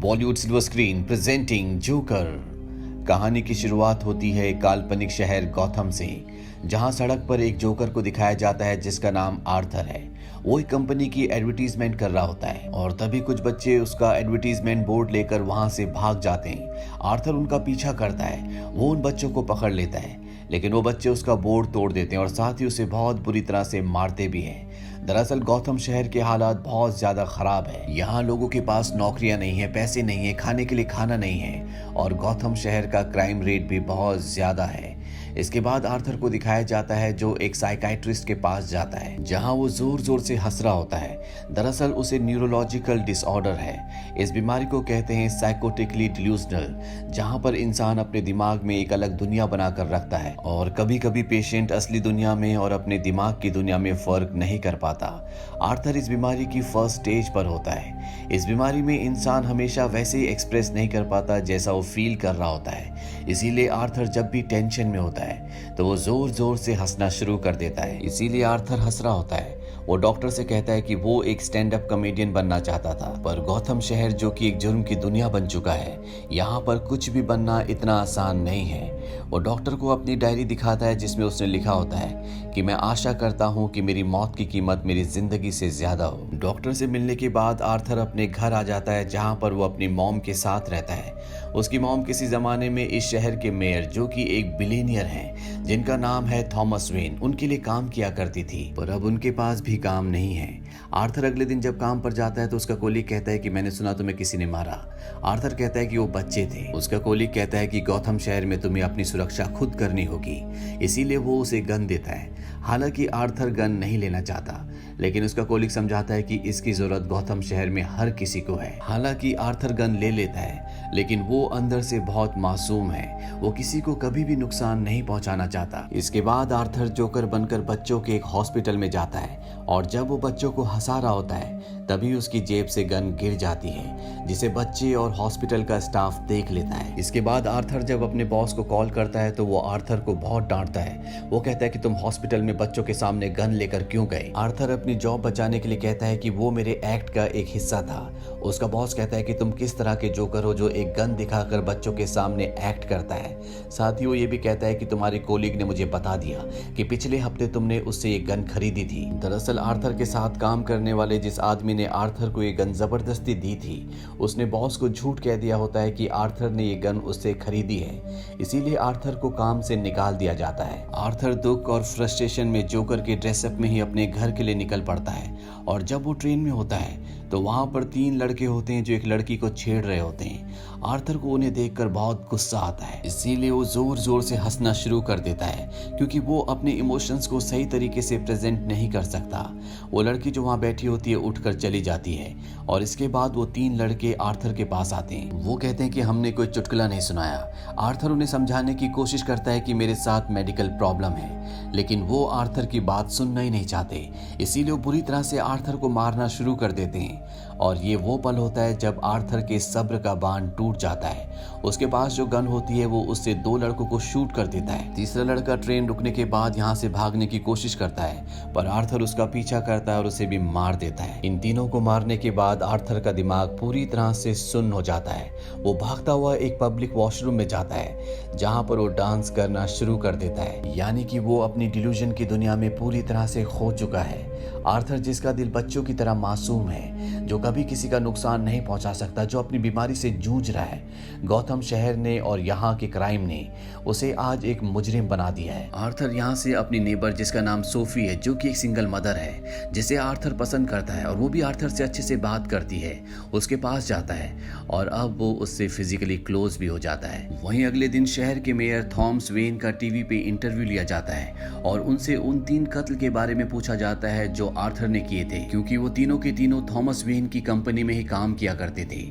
Bollywood silver screen presenting joker. कहानी की शुरुआत होती है एक काल्पनिक शहर गौथम से, जहां सड़क पर एक जोकर को दिखाया जाता है जिसका नाम आर्थर है। वो एक कंपनी की एडवर्टीजमेंट कर रहा होता है और तभी कुछ बच्चे उसका एडवर्टीजमेंट बोर्ड लेकर वहां से भाग जाते हैं। आर्थर उनका पीछा करता है, वो उन बच्चों को पकड़ लेता है, लेकिन वो बच्चे उसका बोर्ड तोड़ देते हैं और साथ ही उसे बहुत बुरी तरह से मारते भी हैं। दरअसल गौतम शहर के हालात बहुत ज्यादा खराब है। यहाँ लोगों के पास नौकरियां नहीं है, पैसे नहीं है, खाने के लिए खाना नहीं है और गौतम शहर का क्राइम रेट भी बहुत ज्यादा है। इसके बाद आर्थर को दिखाया जाता है जो एक साइकाइट्रिस्ट के पास जाता है, जहां वो जोर जोर से हंस रहा होता है। दरअसल उसे न्यूरोलॉजिकल डिसऑर्डर है। इस बीमारी को कहते हैं साइकोटिकली डिल्यूजनल, जहां पर इंसान अपने दिमाग में एक अलग दुनिया बनाकर रखता है और कभी कभी पेशेंट असली दुनिया में और अपने दिमाग की दुनिया में फर्क नहीं कर पाता। आर्थर इस बीमारी की फर्स्ट स्टेज पर होता है। इस बीमारी में इंसान हमेशा वैसे ही एक्सप्रेस नहीं कर पाता जैसा वो फील कर रहा होता है। इसीलिए आर्थर जब भी टेंशन में होता है तो वो जोर जोर से हंसना शुरू कर देता है। इसीलिए आर्थर हंस रहा होता है। वो डॉक्टर से कहता है कि वो एक स्टैंड अप कॉमेडियन बनना चाहता था, पर गौतम शहर जो कि एक जुर्म की दुनिया बन चुका है, यहाँ पर कुछ भी बनना इतना आसान नहीं है। वो डॉक्टर को अपनी डायरी दिखाता है जिसमें उसने लिखा होता है कि मैं आशा करता हूँ कि मेरी मौत की कीमत मेरी जिंदगी से ज्यादा हो। डॉक्टर से मिलने के बाद आर्थर अपने घर आ जाता है, जहाँ पर वो अपनी मॉम के साथ रहता है। उसकी मॉम किसी जमाने में इस शहर के मेयर, जो कि एक बिलियनियर हैं, जिनका नाम है थॉमस वेन, उनके लिए काम किया करती थी, पर अब उनके पास भी काम नहीं है। आर्थर अगले दिन जब काम पर जाता है तो उसका कोलीग कहता है कि मैंने सुना तुम्हें किसी ने मारा। आर्थर कहता है कि वो बच्चे थे। उसका कोलीग कहता है कि गौतम शहर में तुम्हें अपनी सुरक्षा खुद करनी होगी, इसीलिए वो उसे गन देता है। हालांकि आर्थर गन नहीं लेना चाहता, लेकिन उसका कोलीग समझाता है कि इसकी जरूरत गौतम शहर में हर किसी को है। हालांकि आर्थर गन ले लेता है, लेकिन वो अंदर से बहुत मासूम है। वो किसी को कभी भी नुकसान नहीं पहुंचाना चाहता। इसके बाद आर्थर जोकर बनकर बच्चों के एक हॉस्पिटल में जाता है और जब वो बच्चों को हंसा रहा होता है तभी उसकी जेब से गन गिर जाती है, जिसे बच्चे और हॉस्पिटल का स्टाफ देख लेता है। इसके बाद आर्थर जब अपने बॉस को कॉल करता है तो वो आर्थर को बहुत डांटता है। वो कहता है कि तुम हॉस्पिटल में बच्चों के सामने गन लेकर क्यों गए। आर्थर अपनी जॉब बचाने के लिए कहता है कि वो मेरे एक्ट का एक हिस्सा था। उसका बॉस कहता है कि तुम किस तरह के जोकर हो जो एक गन दिखाकर बच्चों के सामने एक्ट करता है। साथ ही वो ये भी कहता है कि तुम्हारे कोलीग ने मुझे बता दिया कि पिछले हफ्ते तुमने उससे ये गन खरीदी थी। दरअसल आर्थर के साथ काम करने वाले जिस आदमी ने आर्थर को ये गन जबरदस्ती दी थी, उसने बॉस को झूठ कह दिया होता है कि आर्थर ने ये गन उससे खरीदी है, इसीलिए आर्थर को काम से निकाल दिया जाता है। आर्थर दुख और फ्रस्ट्रेशन में जोकर के ड्रेसअप में ही अपने घर के लिए निकल पड़ता है और जब वो ट्रेन में होता है तो वहां पर 3 लड़के होते हैं जो एक लड़की को छेड़ रहे होते हैं। आर्थर को उन्हें देखकर बहुत गुस्सा आता है, इसीलिए वो जोर जोर से हंसना शुरू कर देता है, क्योंकि वो अपने इमोशंस को सही तरीके से प्रेजेंट नहीं कर सकता। वो लड़की जो वहां बैठी होती है उठकर चली जाती है और इसके बाद वो 3 लड़के आर्थर के पास आते हैं। वो कहते हैं कि हमने कोई चुटकुला नहीं सुनाया। आर्थर उन्हें समझाने की कोशिश करता है कि मेरे साथ मेडिकल प्रॉब्लम है, लेकिन वो आर्थर की बात सुनना ही नहीं चाहते। इसीलिए वो बुरी तरह से आर्थर को मारना शुरू कर देते हैं और ये वो पल होता है जब आर्थर के सब्र का बांध टूट जाता है। उसके पास जो गन होती है वो उससे 2 लड़कों को शूट कर देता है। तीसरा लड़का ट्रेन रुकने के बाद यहाँ से भागने की कोशिश करता है, पर आर्थर उसका पीछा करता है और उसे भी मार देता है। इन तीनों को मारने के बाद आर्थर का दिमाग पूरी तरह से सुन्न हो जाता है। वो भागता हुआ एक पब्लिक वॉशरूम में जाता है, जहाँ पर वो डांस करना शुरू कर देता है, यानी कि वो अपनी डिल्यूजन की दुनिया में पूरी तरह से खो चुका है। आर्थर, जिसका दिल बच्चों की तरह मासूम है, जो कभी किसी का नुकसान नहीं पहुंचा सकता, जो अपनी बीमारी से जूझ रहा है, गौतम शहर ने और यहाँ के क्राइम ने उसे आज एक मुजरिम बना दिया है। आर्थर यहाँ से अपनी नेबर, जिसका नाम सोफी है, जो कि एक सिंगल मदर है, जिसे आर्थर पसंद करता है और वो भी आर्थर से अच्छे से बात करती है, उसके पास जाता है और अब वो उससे फिजिकली क्लोज भी हो जाता है। वहीं अगले दिन शहर के मेयर थॉमस वेन का टीवी पे इंटरव्यू लिया जाता है और उनसे उन 3 कत्ल के बारे में पूछा जाता है जो आर्थर ने किए थे, क्योंकि वो तीनों के तीनों थॉमस वेन की कंपनी में ही काम किया करते थे।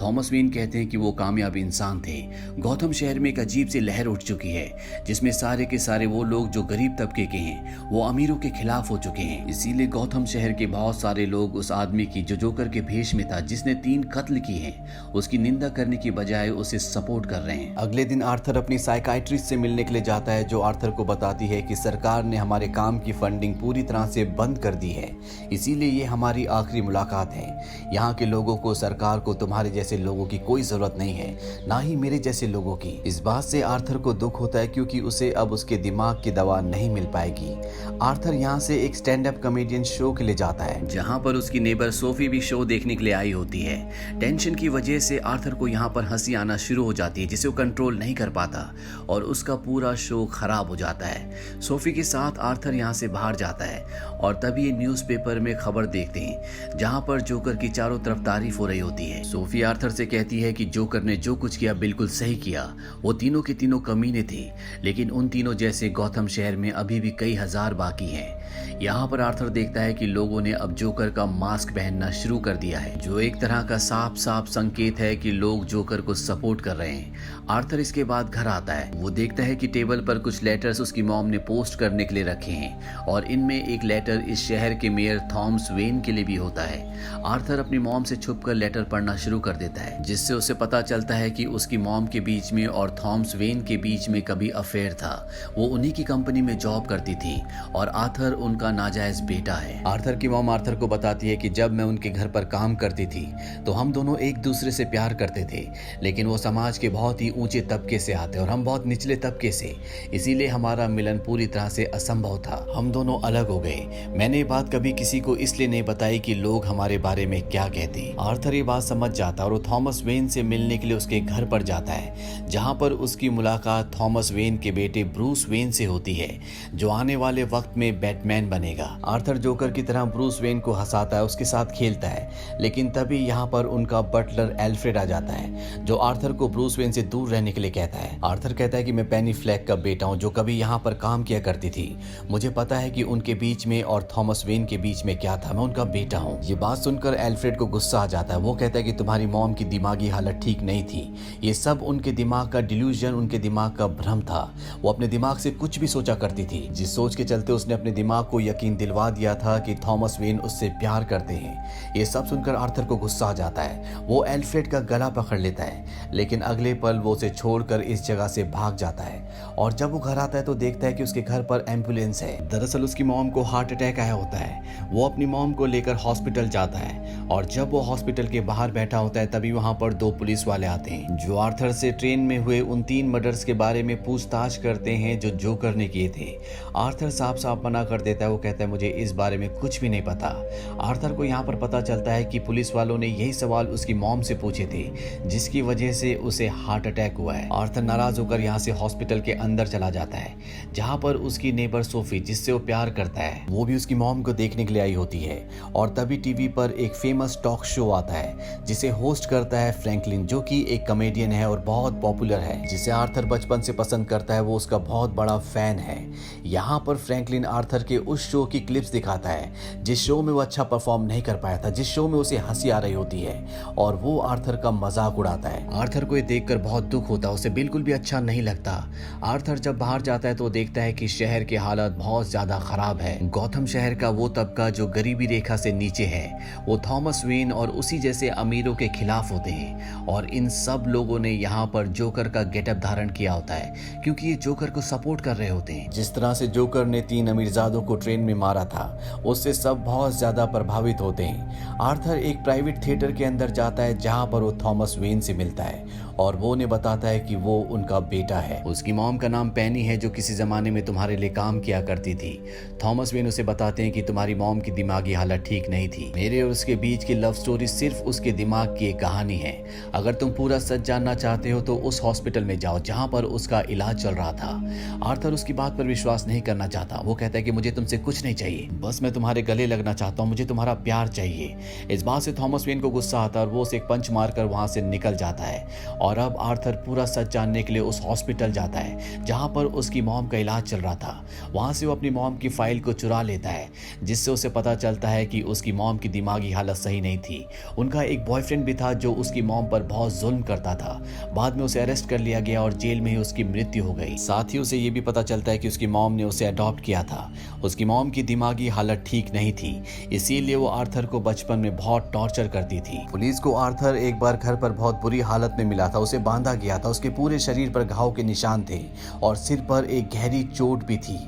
थॉमस वेन कहते हैं कि वो कामयाब इंसान थे। गौतम शहर में एक अजीब सी लहर उठ चुकी है, जिसमें सारे के सारे वो लोग जो गरीब तबके के हैं वो अमीरों के खिलाफ हो चुके हैं। इसीलिए गौतम शहर के बहुत सारे लोग उस आदमी की जो जोकर के भेष में था, जिसने 3 कत्ल किए हैं, उसकी निंदा करने की बजाय उसे सपोर्ट कर रहे हैं। अगले दिन आर्थर अपनी साइकाइट्रिस्ट से मिलने के लिए जाता है, जो आर्थर को बताती है कि सरकार ने हमारे काम की फंडिंग पूरी तरह से बंद कर दी है, इसीलिए ये हमारी आखिरी मुलाकात है। यहाँ के लोगों को, सरकार को तुम्हारे जैसे लोगों की कोई जरूरत नहीं है, ना ही मेरे जैसे लोगों की। इस बात से आर्थर को दुख होता है क्योंकि उसे अब उसके दिमाग की दवा नहीं मिल पाएगी। आर्थर यहाँ से एक स्टैंड अप कॉमेडियन शो के लिए जाता है, जहाँ पर उसकी नेबर सोफी भी शो देखने के लिए आई होती है। टेंशन की वजह से आर्थर को यहाँ पर हंसी आना शुरू हो जाती है, जिसे वो कंट्रोल नहीं कर पाता और उसका पूरा शो खराब हो जाता है। सोफी के साथ आर्थर यहाँ से बाहर जाता है और तभी ये न्यूज़पेपर में खबर देखते हैं, जहाँ पर जोकर की चारों तरफ तारीफ हो रही होती है। सोफी आर्थर से कहती है कि जोकर ने जो कुछ किया बिल्कुल सही किया। वो तीनों के तीनों कमीने थे, लेकिन उन तीनों जैसे गौथम शहर में अभी भी कई हजार बाकी हैं। यहाँ पर आर्थर देखता है कि लोगों ने अब जोकर का मास्क पहनना शुरू कर दिया है, जो एक तरह का साफ साफ संकेत है कि लोग जोकर को सपोर्ट कर रहे हैं। आर्थर इसके बाद घर आता है। वो देखता है कि टेबल पर कुछ लेटर्स उसकी मॉम ने पोस्ट करने के लिए रखे हैं और इनमें एक लेटर इस शहर के मेयर थॉमस वेन के लिए भी होता है। आर्थर अपनी मॉम से छुपकर लेटर पढ़ना शुरू कर देता है, जिससे उसे पता चलता है कि उसकी मॉम के बीच में और थॉमस वेन के बीच में कभी अफेयर था। वो उन्हीं की कंपनी में जॉब करती थी और आर्थर उनका नाजायज बेटा है। आर्थर की मॉम आर्थर को बताती है कि जब मैं उनके घर पर काम करती थी तो हम दोनों एक दूसरे से प्यार करते थे, लेकिन वो समाज के बहुत ही ऊंचे तबके से आते और हम बहुत निचले तबके से, इसीलिए हमारा मिलन पूरी तरह से असंभव था। हम दोनों अलग हो गए। मैंने ये बात कभी किसी को इसलिए नहीं बताई कि लोग हमारे बारे में क्या कहते। आर्थर ये बात समझ जाता और वो थॉमस वेन से मिलने के लिए उसके घर पर जाता है, जहां पर उसकी मुलाकात थॉमस वेन के बेटे ब्रूस वेन से होती है, जो आने वाले वक्त में बैटमैन बनेगा। आर्थर जोकर की तरह ब्रूस वेन को हंसाता है, उसके साथ खेलता है, लेकिन तभी यहाँ पर उनका बटलर एल्फ्रेड आ जाता है, जो आर्थर को ब्रूस वेन से दूर रहने के लिए कहता है। आर्थर कहता है कि मैं पेनी फ्लैक का बेटा हूँ, जो कभी यहाँ पर काम किया करती थी। मुझे पता है कि उनके बीच में और थॉमस वेन के बीच में क्या था। मैं उनका बेटा हूँ। ये बात सुनकर एल्फ्रेड को गुस्सा आ जाता है। वो कहता है कि तुम्हारी मॉम की दिमागी हालत ठीक नहीं थी। ये सब उनके दिमाग का डिल्यूजन, उनके दिमाग का भ्रम था। वो अपने दिमाग से कुछ भी सोचा करती थी, जिस सोच के चलते उसने अपने दिमाग को यकीन दिलवा दिया था कि थॉमस वेन उससे प्यार करते हैं। ये सब सुनकर आर्थर को गुस्सा आ जाता है। वो एल्फ्रेड का गला पकड़ लेता है, लेकिन अगले पल वो उसे छोड़कर इस जगह से भाग जाता है। और जब वो घर आता है तो देखता है कि उसके घर पर एम्बुलेंस है। दरअसल उसकी मॉम को हार्ट अटैक आया होता है। वो अपनी मॉम को लेकर हॉस्पिटल जाता है और जब वो हॉस्पिटल के बाहर बैठा होता है तभी वहां पर दो पुलिस वाले आते हैं, जो आर्थर से ट्रेन में हुए उन 3 मर्डर्स के बारे में पूछताछ करते हैं जो जोकर ने किए थे। आर्थर साफ साफ मना कर देता है। वो कहता है मुझे इस बारे में कुछ भी नहीं पता। आर्थर को यहाँ पर पता चलता है कि पुलिस वालों ने यही सवाल उसकी मॉम से पूछे थे, जिसकी वजह से उसे हार्ट अटैक हुआ है। आर्थर नाराज होकर यहाँ से हॉस्पिटल के अंदर चला जाता है, जहाँ पर उसकी नेबर सोफी, जिससे वो प्यार करता है, वो भी उसकी मॉम को देखने के लिए आई होती है। और तभी टीवी पर एक फेमस टॉक शो आता है, जिसे होस्ट करता है फ्रैंकलिन, जो कि एक कॉमेडियन है और बहुत पॉपुलर है, जिसे आर्थर बचपन से पसंद करता है। वो उसका बहुत बड़ा फैन है। यहाँ पर फ्रैंकलिन आर्थर के उस शो की क्लिप्स दिखाता है जिस शो में वो अच्छा परफॉर्म नहीं कर पाया था, जिस शो में उसे हंसी आ रही होती है, और वो आर्थर का मजाक उड़ाता है। आर्थर को ये देखकर बहुत दुख होता है, उसे बिल्कुल भी अच्छा नहीं लगता। आर्थर जब बाहर जाता है तो देखता है कि शहर की हालत बहुत ज्यादा खराब है। गौथम शहर का वो तबका जो गरीबी रेखा से नीचे है, वो थॉमस वेन और उसी जैसे अमीरों के खिलाफ होते हैं, और इन सब लोगों ने यहाँ पर जोकर का गेटअप धारण किया होता है, क्योंकि ये जोकर को सपोर्ट कर रहे होते हैं। जिस तरह से जोकर ने 3 अमीरजादों को ट्रेन में मारा था, उससे सब बहुत ज्यादा प्रभावित होते हैं। आर्थर एक प्राइवेट थिएटर के अंदर जाता है, जहाँ पर वो थॉमस वेन से मिलता है और वो उन्हें बताता है कि वो उनका बेटा है। उसकी मॉम का नाम पेनी है, जो किसी जमाने में तुम्हारे लिए काम किया करती थी। थॉमस वेन उसे बताते हैं कि तुम्हारी मॉम की दिमागी हालत ठीक नहीं थी। मेरे और उसके बीच की लव स्टोरी सिर्फ उसके दिमाग की एक कहानी है। अगर तुम पूरा सच जानना चाहते हो तो उस हॉस्पिटल में जाओ जहाँ पर उसका इलाज चल रहा था। आर्थर उसकी बात पर विश्वास नहीं करना चाहता। वो कहता है कि मुझे तुमसे कुछ नहीं चाहिए, बस मैं तुम्हारे गले लगना चाहता हूँ, मुझे तुम्हारा प्यार चाहिए। इस बात से थॉमस वेन को गुस्सा आता है और वो उसे एक पंच मारकर वहां से निकल जाता है। और अब आर्थर पूरा सच जानने के लिए उस हॉस्पिटल जाता है जहां पर उसकी मॉम का इलाज चल रहा था। वहां से वो अपनी मॉम की फाइल को चुरा लेता है, जिससे उसे पता चलता है कि उसकी मॉम की दिमागी हालत सही नहीं थी। उनका एक बॉयफ्रेंड भी था जो उसकी मॉम पर बहुत जुल्म करता था। बाद में उसे अरेस्ट कर लिया गया और जेल में ही उसकी मृत्यु हो गई। साथ ही उसे ये भी पता चलता है कि उसकी मॉम ने उसे अडॉप्ट किया था। उसकी मॉम की दिमागी हालत ठीक नहीं थी, इसीलिए वो आर्थर को बचपन में बहुत टॉर्चर करती थी। पुलिस को आर्थर एक बार घर पर बहुत बुरी हालत में मिला था। उसे बांधा गया था, उसके पूरे शरीर पर घाव के निशान थे और सिर पर एक गहरी चोट भी थी।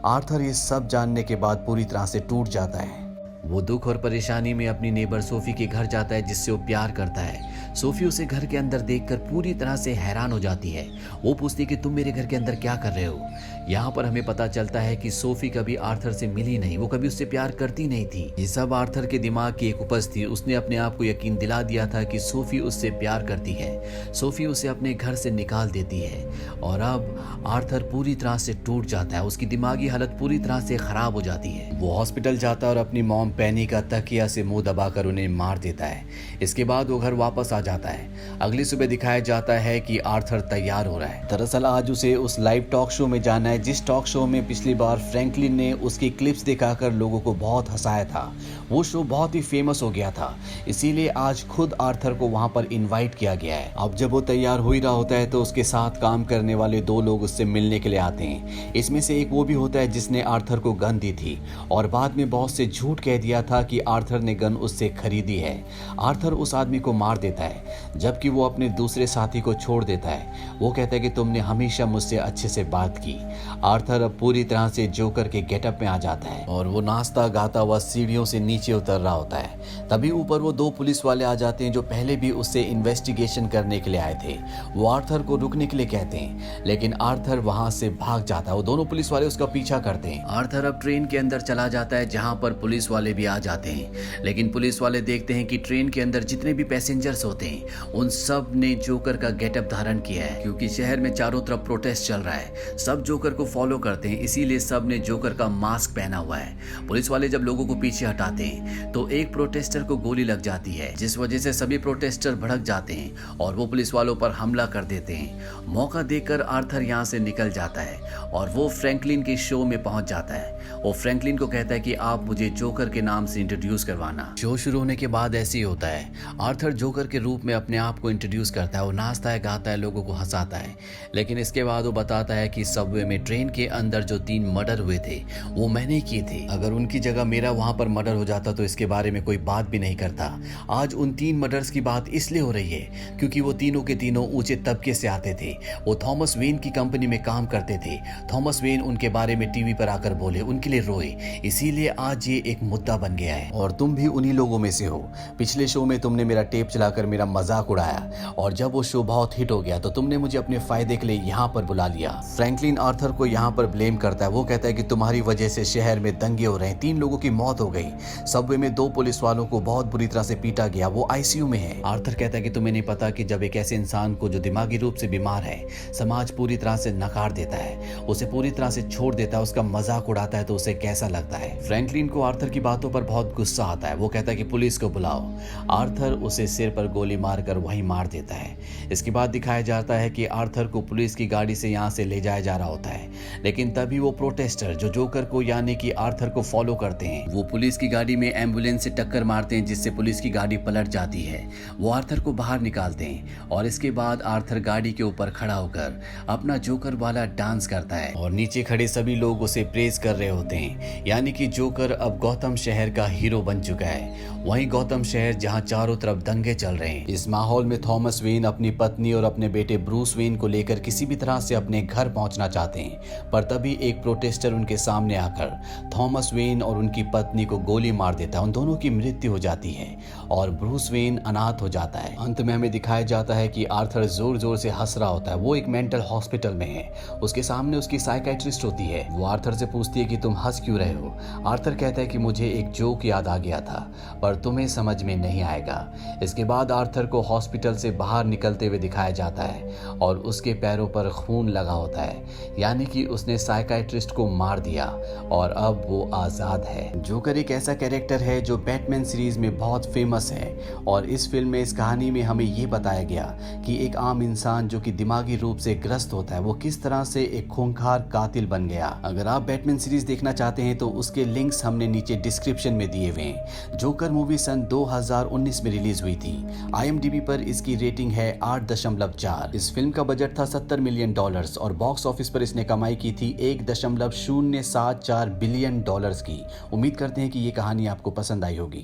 आर्थर ये सब जानने के बाद पूरी तरह से टूट जाता है। वो दुख और परेशानी में अपनी नेबर सोफी के घर जाता है, जिससे वो प्यार करता है। सोफी उसे घर के अंदर देखकर पूरी तरह से हैरान हो जाती है। वो पूछती है कि तुम मेरे घर के अंदर क्या कर रहे हो। यहाँ पर हमें पता चलता है कि सोफी कभी आर्थर से मिली नहीं, वो कभी उससे प्यार करती नहीं थी। ये सब आर्थर के दिमाग की एक उपज थी। उसने अपने आप को यकीन दिला दिया था कि सोफी उससे प्यार करती है। सोफी उसे अपने घर से निकाल देती है और अब आर्थर पूरी तरह से टूट जाता है। उसकी दिमागी हालत पूरी तरह से खराब हो जाती है। वो हॉस्पिटल जाता है और अपनी मॉम पेनी का तकिया से मुंह दबाकर उन्हें मार देता है। इसके बाद वो घर वापस आ जाता है। अगली सुबह दिखाया जाता है कि आर्थर तैयार हो रहा है। दरअसल आज उसे उस लाइव टॉक शो में जाना है, जिस टॉक शो में पिछली बार फ्रैंकलिन ने उसकी क्लिप्स दिखाकर लोगों को बहुत हंसाया था। वो शो बहुत ही फेमस हो गया था, इसीलिए आज खुद आर्थर को वहां पर इनवाइट किया गया है। अब जब वो तैयार हो ही रहा होता है तो उसके साथ काम करने वाले 2 लोग उससे मिलने के लिए आते हैं। इसमें से एक वो भी होता है जिसने आर्थर को गन दी थी और बाद में बॉस से झूठ कह दिया था कि आर्थर ने गन उससे खरीदी है। आर्थर उस आदमी को मार देता है, जबकि वो अपने दूसरे साथी को छोड़ देता है। वो कहता है कि तुमने हमेशा मुझसे अच्छे से बात की। आर्थर अब पूरी तरह से जोकर के गेटअप में आ जाता है और वो नाचता गाता हुआ सीढ़ियों से नीचे उतर रहा होता है। तभी ऊपर वो 2 पुलिस वाले आ जाते हैं जो पहले भी उससे इन्वेस्टिगेशन करने के लिए आए थे। वो आर्थर को रुकने के लिए कहते हैं, लेकिन आर्थर वहां से भाग जाता है। वो दोनों पुलिस वाले उसका पीछा करते हैं। आर्थर अब ट्रेन के अंदर चला जाता है, जहां पर पुलिस वाले भी आ जाते हैं। लेकिन पुलिस वाले देखते हैं कि ट्रेन के अंदर जितने भी पैसेंजर्स होते हैं उन सब ने जोकर का गेटअप धारण किया है, क्योंकि शहर में चारों तरफ प्रोटेस्ट चल रहा है। सब जोकर को फॉलो करते हैं, इसीलिए सब ने जोकर का मास्क पहना हुआ है। पुलिस वाले जब लोगों को पीछे हटाते हैं तो एक प्रोटेस्टर को गोली लग जाती है, जिस वजह से सभी प्रोटेस्टर भड़क जाते हैं और वो पुलिस वालों पर हमला कर देते हैं। मौका देखकर आर्थर यहाँ से निकल जाता है और वो फ्रैंकलिन के शो में पहुंच जाता है। वो फ्रैंकलिन को कहता है कि आप मुझे जोकर के नाम से इंट्रोड्यूस करवाना। शो शुरू होने के बाद ऐसे ही होता है। आर्थर जोकर के रूप में अपने आप को इंट्रोड्यूस करता है। वो नाचता है, गाता है, लोगों को हंसाता है। लेकिन इसके बाद वो बताता है कि सबवे में ट्रेन के अंदर जो 3 मर्डर हुए थे वो मैंने किए थे। अगर उनकी जगह मेरा वहां पर मर्डर हो जाता तो इसके बारे में कोई बात भी नहीं करता। आज उन 3 मर्डर्स की बात इसलिए हो रही है क्योंकि वो तीनों के तीनों ऊंचे तबके से आते थे। वो थॉमस वेन की कंपनी में काम करते थे। थॉमस वेन उनके बारे में टीवी पर आकर बोले, उनके लिए रोए, इसीलिए आज ये एक मुद्दा बन गया है। और तुम भी उन्हीं लोगों में से हो। पिछले शो में तुमने मेरा टेप चलाकर मेरा मजाक उड़ाया और जब वो शो बहुत हिट हो गया तो तुमने मुझे अपने फायदे के लिए यहाँ पर बुला लिया। फ्रैंकलिन आर्थर को यहाँ पर ब्लेम करता है। वो कहता है कि तुम्हारी वजह से शहर में दंगे हो रहे हैं, 3 लोगों की मौत हो गई। सबवे में 2 पुलिस वालों को बहुत बुरी तरह से पीटा गया, वो आईसीयू में है। आर्थर कहता है कि तुम्हें नहीं पता कि जब एक ऐसे इंसान को जो दिमागी रूप से बीमार है समाज पूरी तरह से नकार देता है, उसे पूरी तरह से छोड़ देता है, उसका मजाक उड़ाता है तो उसे कैसा लगता है। फ्रैंकलिन को आर्थर की बातों पर बहुत गुस्सा आता है। वो कहता है कि पुलिस को बुलाओ। आर्थर उसे सिर पर गोली मारकर वहीं मार देता है। इसके बाद दिखाया जाता है कि आर्थर को पुलिस की गाड़ी से यहाँ से ले जाया जा रहा होता है, लेकिन तभी वो प्रोटेस्टर जो जोकर को यानी कि आर्थर को फॉलो करते हैं वो पुलिस की गाड़ी में एम्बुलेंस से टक्कर मारते हैं, जिससे पुलिस की गाड़ी पलट जाती है। वो आर्थर को बाहर निकालते हैं और इसके बाद आर्थर गाड़ी के ऊपर खड़ा होकर अपना जोकर वाला डांस करता है और नीचे खड़े सभी लोग उसे प्रेज कर रहे होते हैं, यानी कि जोकर अब गौतम शहर का हीरो बन चुका है। वहीं गौतम शहर जहां चारों तरफ दंगे चल रहे हैं। इस माहौल में थॉमस वेन अपनी पत्नी और अपने बेटे ब्रूस वेन को लेकर किसी भी तरह से अपने घर पहुंचना चाहते हैं, पर तभी एक प्रोटेस्टर उनके सामने आकर थॉमस वेन और उनकी पत्नी को गोली मार देता है। उन दोनों की मृत्यु हो जाती है और ब्रूस वेन अनाथ हो जाता है। अंत में हमें दिखाया जाता है कि आर्थर जोर जोर से हंस रहा होता है। वो एक मेंटल हॉस्पिटल में है, उसके सामने उसकी साइकियाट्रिस्ट होती है। वो आर्थर से पूछती है कि तुम हंस क्यों रहे हो। आर्थर कहता है कि मुझे एक जोक याद आ गया था पर तुम्हें समझ में नहीं आएगा। इसके बाद आर्थर को हॉस्पिटल से बाहर निकलते हुए दिखाया जाता है और उसके पैरों पर खून लगा होता है, यानी कि उसने साइकियाट्रिस्ट को मार दिया और अब वो आज़ाद है। जोकर एक ऐसा कैरेक्टर है जो बैटमैन सीरीज में बहुत फेमस है और इस फिल्म में इस कहानी में हमें ये बताया गया कि एक आम इंसान जो कि दिमागी रूप से ग्रस्त होता है वो किस तरह से एक खूंखार कातिल बन गया। अगर आप बैटमैन सीरीज देखना चाहते हैं तो उसके लिंक्स हमने नीचे डिस्क्रिप्शन में दिए हुए हैं। जोकर मूवी सन 2019 में रिलीज हुई थी। IMDb पर इसकी रेटिंग है 8.4। इस फिल्म का बजट था $70 मिलियन और बॉक्स ऑफिस पर इसने कमाई की थी 1.074 बिलियन की। उम्मीद करते हैं कि ये कहानी आपको पसंद आई होगी।